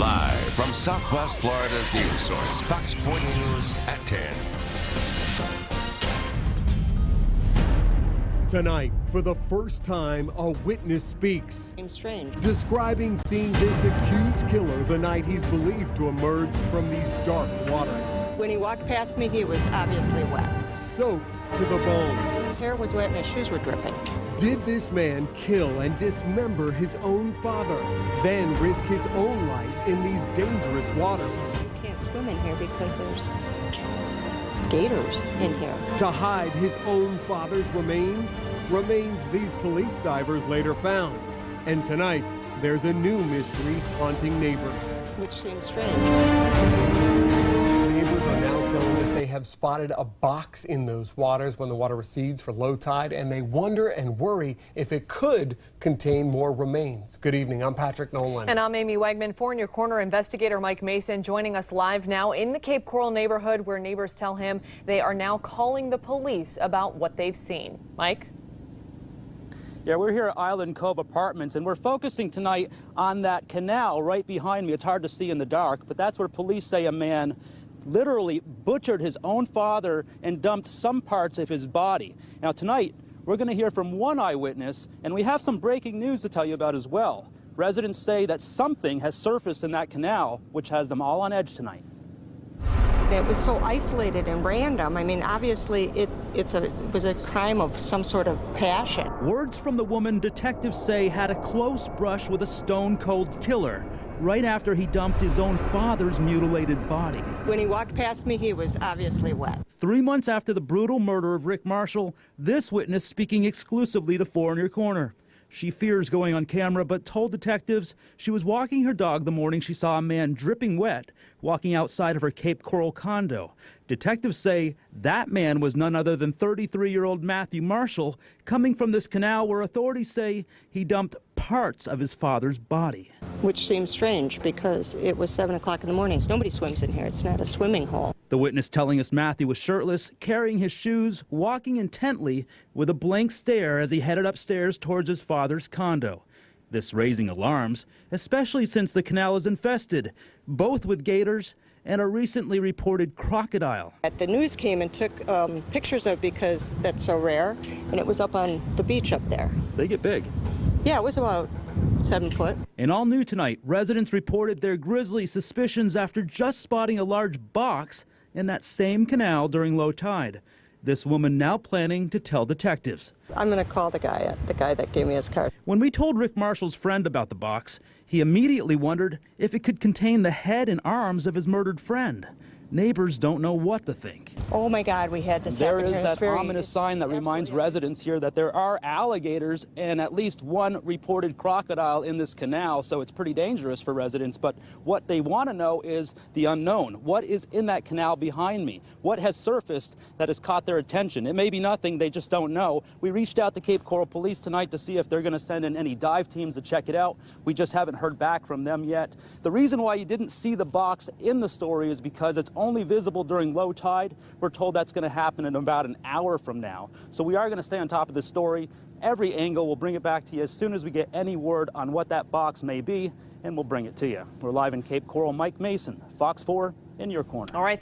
Live from Southwest Florida's news source, Fox 4 News at 10. Tonight, for the first time, a witness speaks. Seems strange. Describing seeing this accused killer the night he's believed to emerge from these dark waters. When he walked past me, he was obviously wet. Soaked to the bone. His hair was wet and his shoes were dripping. Did this man kill and dismember his own father, then risk his own life in these dangerous waters? You can't swim in here because there's gators in here. To hide his own father's remains these police divers later found. And tonight, there's a new mystery haunting neighbors. Which seems strange. Neighbors are now telling us they have spotted a box in those waters when the water recedes for low tide, and they wonder and worry if it could contain more remains. Good evening, I'm Patrick Nolan. And I'm Amy Wegman. 4 in Your Corner investigator Mike Mason joining us live now in the Cape Coral neighborhood, where neighbors tell him they are now calling the police about what they've seen. Mike? Yeah, we're here at Island Cove Apartments, and we're focusing tonight on that canal right behind me. It's hard to see in the dark, but that's where police say a man literally butchered his own father and dumped some parts of his body. Now tonight, we're going to hear from one eyewitness, and we have some breaking news to tell you about as well. Residents say that something has surfaced in that canal, which has them all on edge tonight. It was so isolated and random. I mean, obviously, it was a crime of some sort of passion. Words from the woman detectives say had a close brush with a stone-cold killer right after he dumped his own father's mutilated body. When he walked past me, he was obviously wet. 3 months after the brutal murder of Rick Marshall, this witness speaking exclusively to 4 in Your Corner. She fears going on camera, but told detectives she was walking her dog the morning she saw a man dripping wet walking outside of her Cape Coral condo. Detectives say that man was none other than 33-year-old Matthew Marshall, coming from this canal where authorities say he dumped parts of his father's body. Which seems strange because it was 7 o'clock in the morning. Nobody swims in here. It's not a swimming hole. The witness telling us Matthew was shirtless, carrying his shoes, walking intently with a blank stare as he headed upstairs towards his father's condo. This raising alarms, especially since the canal is infested, both with gators and a recently reported crocodile. The news came and took pictures of it because that's so rare, and it was up on the beach up there. They get big. Yeah, it was about 7 foot. And all new tonight, residents reported their grisly suspicions after just spotting a large box in that same canal during low tide. This woman now planning to tell detectives. I'm going to call the guy that gave me his card. When we told Rick Marshall's friend about the box, he immediately wondered if it could contain the head and arms of his murdered friend. Neighbors don't know what to think. Oh my God, we had this There happen is here. that ominous sign that reminds residents here that there are alligators and at least one reported crocodile in this canal, so it's pretty dangerous for residents. But what they want to know is the unknown. What is in that canal behind me? What has surfaced that has caught their attention? It may be nothing, they just don't know. We reached out to Cape Coral Police tonight to see if they're going to send in any dive teams to check it out. We just haven't heard back from them yet. The reason why you didn't see the box in the story is because it's only visible during low tide. We're told that's going to happen in about an hour from now. So we are going to stay on top of this story. Every angle, we'll bring it back to you as soon as we get any word on what that box may be, and we'll bring it to you. We're live in Cape Coral. Mike Mason, Fox 4 in Your Corner. All right.